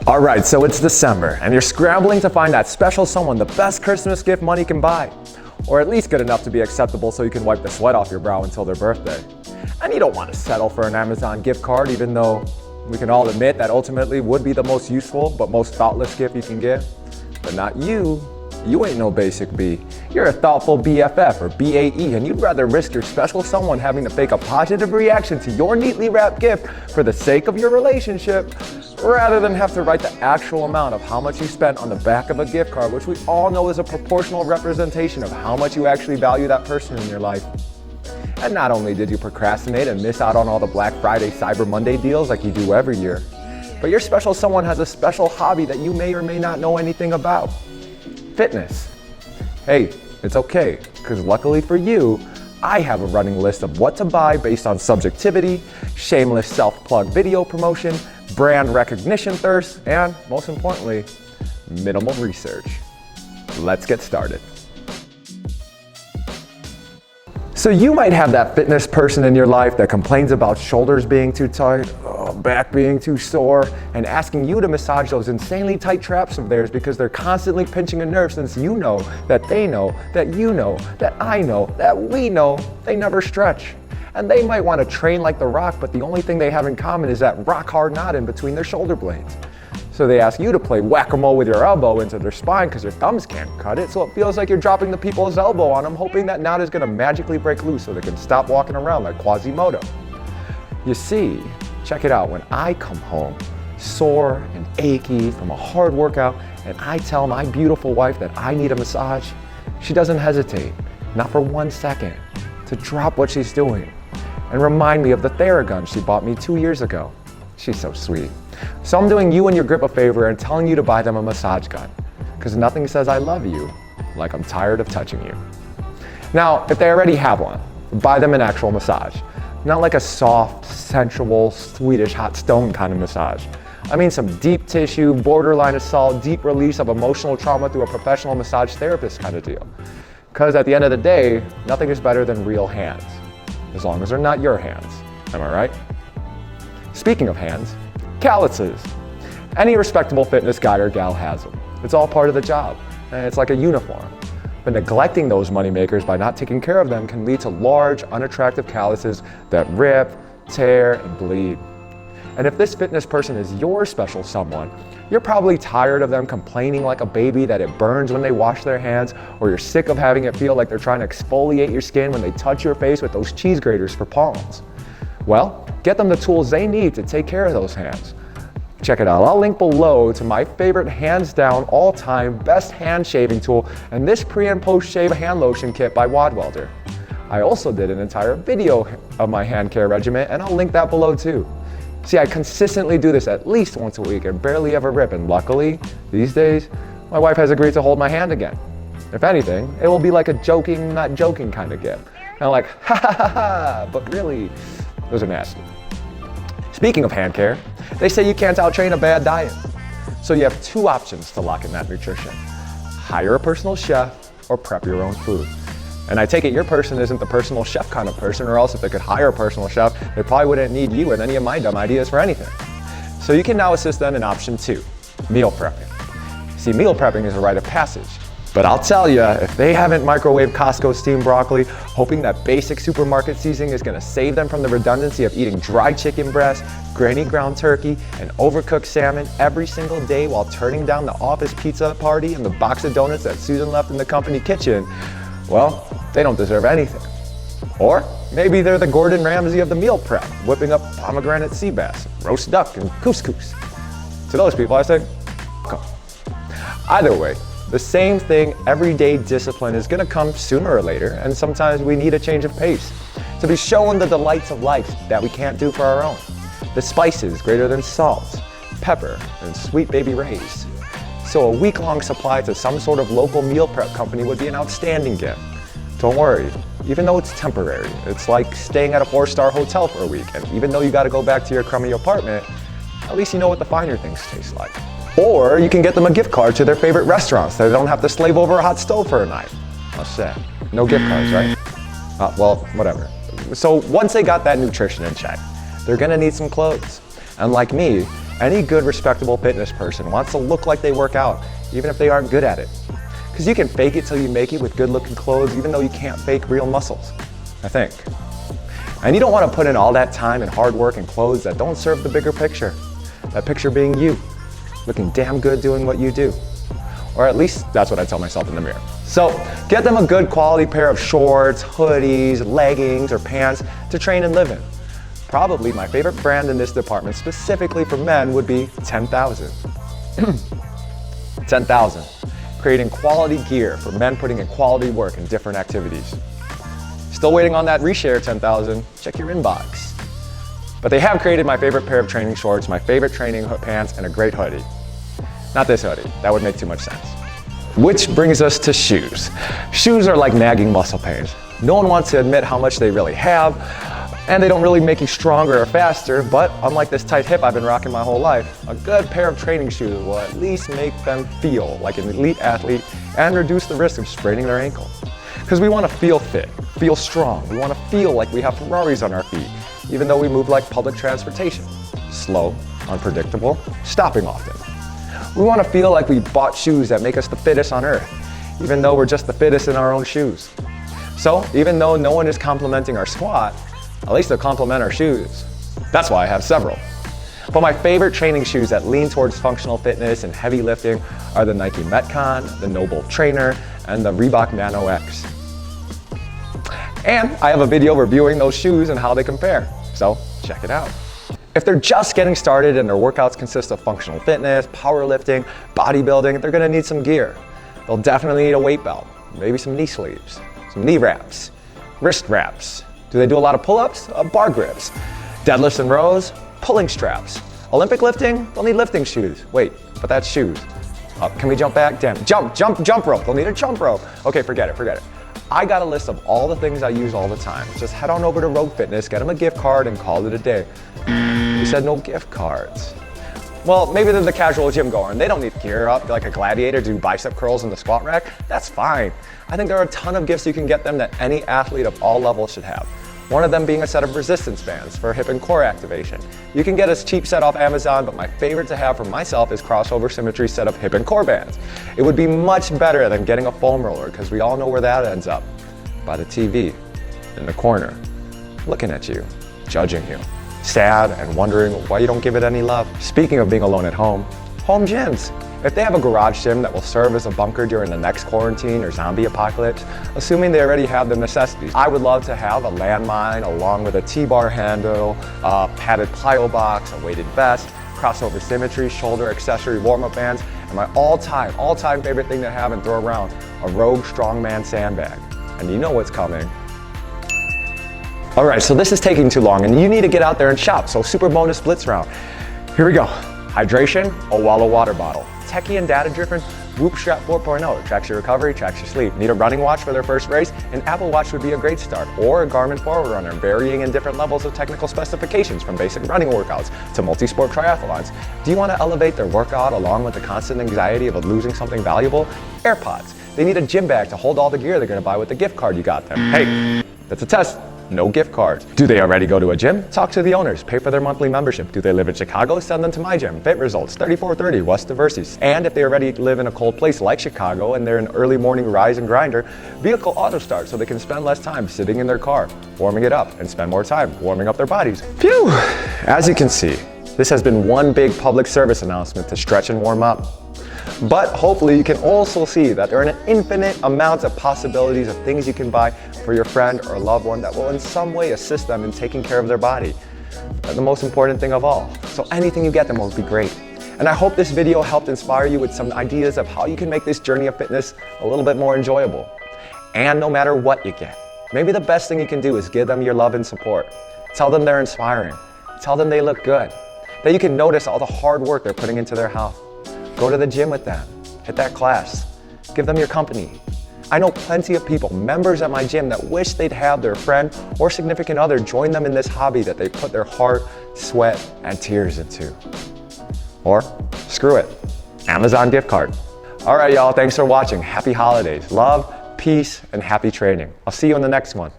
All right, so it's December, and you're scrambling to find that special someone the best Christmas gift money can buy. Or at least good enough to be acceptable so you can wipe the sweat off your brow until their birthday. And you don't want to settle for an Amazon gift card, even though we can all admit that ultimately would be the most useful but most thoughtless gift you can give. But not you. You ain't no basic B. You're a thoughtful BFF or BAE, and you'd rather risk your special someone having to fake a positive reaction to your neatly wrapped gift for the sake of your relationship, rather than have to write the actual amount of how much you spent on the back of a gift card, which we all know is a proportional representation of how much you actually value that person in your life. And not only did you procrastinate and miss out on all the Black Friday, Cyber Monday deals like you do every year, but your special someone has a special hobby that you may or may not know anything about. Fitness. Hey, it's okay, because luckily for you, I have a running list of what to buy based on subjectivity, shameless self-plug video promotion, brand recognition thirst, and most importantly, minimal research. Let's get started. So you might have that fitness person in your life that complains about shoulders being too tight, back being too sore, and asking you to massage those insanely tight traps of theirs because they're constantly pinching a nerve, since you know, that they know, that you know, that I know, that we know they never stretch. And they might want to train like The Rock, but the only thing they have in common is that rock hard knot in between their shoulder blades. So they ask you to play whack-a-mole with your elbow into their spine because your thumbs can't cut it, so it feels like you're dropping the people's elbow on them, hoping that knot is going to magically break loose so they can stop walking around like Quasimodo. You see, check it out, when I come home sore and achy from a hard workout and I tell my beautiful wife that I need a massage, she doesn't hesitate, not for 1 second, to drop what she's doing and remind me of the Theragun she bought me 2 years ago. She's so sweet. So I'm doing you and your grip a favor and telling you to buy them a massage gun, because nothing says I love you like I'm tired of touching you. Now, if they already have one, buy them an actual massage. Not like a soft, sensual, Swedish hot stone kind of massage. I mean some deep tissue, borderline assault, deep release of emotional trauma through a professional massage therapist kind of deal. Because at the end of the day, nothing is better than real hands, as long as they're not your hands. Am I right? Speaking of hands, calluses. Any respectable fitness guy or gal has them. It's all part of the job, and it's like a uniform. But neglecting those moneymakers by not taking care of them can lead to large, unattractive calluses that rip, tear, and bleed. And if this fitness person is your special someone, you're probably tired of them complaining like a baby that it burns when they wash their hands, or you're sick of having it feel like they're trying to exfoliate your skin when they touch your face with those cheese graters for palms. Well, get them the tools they need to take care of those hands. Check it out, I'll link below to my favorite hands down all-time best hand shaving tool and this pre and post shave hand lotion kit by WODWELDER. I also did an entire video of my hand care regimen and I'll link that below too. See, I consistently do this at least once a week and barely ever rip, and luckily, these days, my wife has agreed to hold my hand again. If anything, it will be like a joking, not joking kind of gift. And I'm like, ha ha ha ha, but really, those are nasty. Speaking of hand care, they say you can't out-train a bad diet. So you have two options to lock in that nutrition. Hire a personal chef or prep your own food. And I take it your person isn't the personal chef kind of person, or else if they could hire a personal chef, they probably wouldn't need you and any of my dumb ideas for anything. So you can now assist them in option 2, meal prepping. See, meal prepping is a rite of passage. But I'll tell you, if they haven't microwaved Costco steamed broccoli, hoping that basic supermarket seasoning is gonna save them from the redundancy of eating dry chicken breast, grainy ground turkey, and overcooked salmon every single day while turning down the office pizza party and the box of donuts that Susan left in the company kitchen, well, they don't deserve anything. Or maybe they're the Gordon Ramsay of the meal prep, whipping up pomegranate sea bass, roast duck, and couscous. To those people, I say, come. Either way, the same thing, everyday discipline is gonna come sooner or later, and sometimes we need a change of pace to be shown the delights of life that we can't do for our own. The spices greater than salt, pepper, and sweet baby rays. So a week-long supply to some sort of local meal prep company would be an outstanding gift. Don't worry, even though it's temporary, it's like staying at a 4-star hotel for a week, and even though you gotta go back to your crummy apartment, at least you know what the finer things taste like. Or you can get them a gift card to their favorite restaurants so they don't have to slave over a hot stove for a night. That's sad. No gift cards, right? Well, whatever. So once they got that nutrition in check, they're gonna need some clothes. And like me, Any good, respectable fitness person wants to look like they work out, even if they aren't good at it. Because you can fake it till you make it with good-looking clothes, even though you can't fake real muscles, I think. And you don't want to put in all that time and hard work and clothes that don't serve the bigger picture. That picture being you, looking damn good doing what you do. Or at least that's what I tell myself in the mirror. So get them a good quality pair of shorts, hoodies, leggings, or pants to train and live in. Probably my favorite brand in this department, specifically for men, would be 10,000. 10,000, creating quality gear for men putting in quality work in different activities. Still waiting on that reshare 10,000, check your inbox. But they have created my favorite pair of training shorts, my favorite training pants, and a great hoodie. Not this hoodie, that would make too much sense. Which brings us to shoes. Shoes are like nagging muscle pains. No one wants to admit how much they really have, and they don't really make you stronger or faster, but unlike this tight hip I've been rocking my whole life, a good pair of training shoes will at least make them feel like an elite athlete and reduce the risk of spraining their ankle. Because we want to feel fit, feel strong, we want to feel like we have Ferraris on our feet, even though we move like public transportation. Slow, unpredictable, stopping often. We want to feel like we bought shoes that make us the fittest on earth, even though we're just the fittest in our own shoes. So even though no one is complimenting our squat, at least they'll compliment our shoes. That's why I have several. But my favorite training shoes that lean towards functional fitness and heavy lifting are the Nike Metcon, the NOBULL Trainer, and the Reebok Nano X. And I have a video reviewing those shoes and how they compare, so check it out. If they're just getting started and their workouts consist of functional fitness, powerlifting, bodybuilding, they're gonna need some gear. They'll definitely need a weight belt, maybe some knee sleeves, some knee wraps, wrist wraps. Do they do a lot of pull-ups? Bar grips. Deadlifts and rows? Pulling straps. Olympic lifting? They'll need lifting shoes. Wait, but that's shoes. Can we jump back? Damn, jump rope. They'll need a jump rope. Okay, forget it. I got a list of all the things I use all the time. Just head on over to Rogue Fitness, get them a gift card, and call it a day. You said no gift cards. Well, maybe they're the casual gym goer and they don't need gear up like a gladiator to do bicep curls in the squat rack. That's fine. I think there are a ton of gifts you can get them that any athlete of all levels should have. One of them being a set of resistance bands for hip and core activation. You can get a cheap set off Amazon, but my favorite to have for myself is crossover SYMMETRY set of hip and core bands. It would be much better than getting a foam roller because we all know where that ends up. By the TV, in the corner, looking at you, judging you, sad and wondering why you don't give it any love. Speaking of being alone at home gyms. If they have a garage gym that will serve as a bunker during the next quarantine or zombie apocalypse, assuming they already have the necessities, I would love to have a LANDMINE along with a T-bar handle, a padded plyo box, a weighted vest, crossover SYMMETRY, shoulder accessory warm-up bands, and my all-time favorite thing to have and throw around, a Rogue STRONGMAN sandbag. And you know what's coming. All right, so this is taking too long and you need to get out there and shop, so super bonus blitz round. Here we go. Hydration, OWALA water bottle. Techie and data-driven, Whoop Strap 4.0. Tracks your recovery, tracks your sleep. Need a running watch for their first race? An Apple Watch would be a great start. Or a GARMIN Forerunner, varying in different levels of technical specifications from basic running workouts to multi-sport triathlons. Do you want to elevate their workout along with the constant anxiety of losing something valuable? AirPods. They need a gym bag to hold all the gear they're going to buy with the gift card you got them. Hey, that's a test. No gift cards. Do they already go to a gym? Talk to the owners. Pay for their monthly membership. Do they live in Chicago? Send them to my gym. Fit Results, 3430 West Diverses. And if they already live in a cold place like Chicago and they're an early morning rise and grinder, vehicle auto start so they can spend less time sitting in their car, warming it up, and spend more time warming up their bodies. Phew! As you can see, this has been one big public service announcement to stretch and warm up. But hopefully you can also see that there are an infinite amount of possibilities of things you can buy for your friend or loved one that will in some way assist them in taking care of their body. The most important thing of all. So anything you get them will be great. And I hope this video helped inspire you with some ideas of how you can make this journey of fitness a little bit more enjoyable. And no matter what you get, maybe the best thing you can do is give them your love and support. Tell them they're inspiring. Tell them they look good. That you can notice all the hard work they're putting into their health. Go to the gym with them, hit that class, give them your company. I know plenty of people, members at my gym, that wish they'd have their friend or significant other join them in this hobby that they put their heart, sweat, and tears into. Or, screw it, Amazon gift card. All right, y'all, thanks for watching. Happy holidays. Love, peace, and happy training. I'll see you in the next one.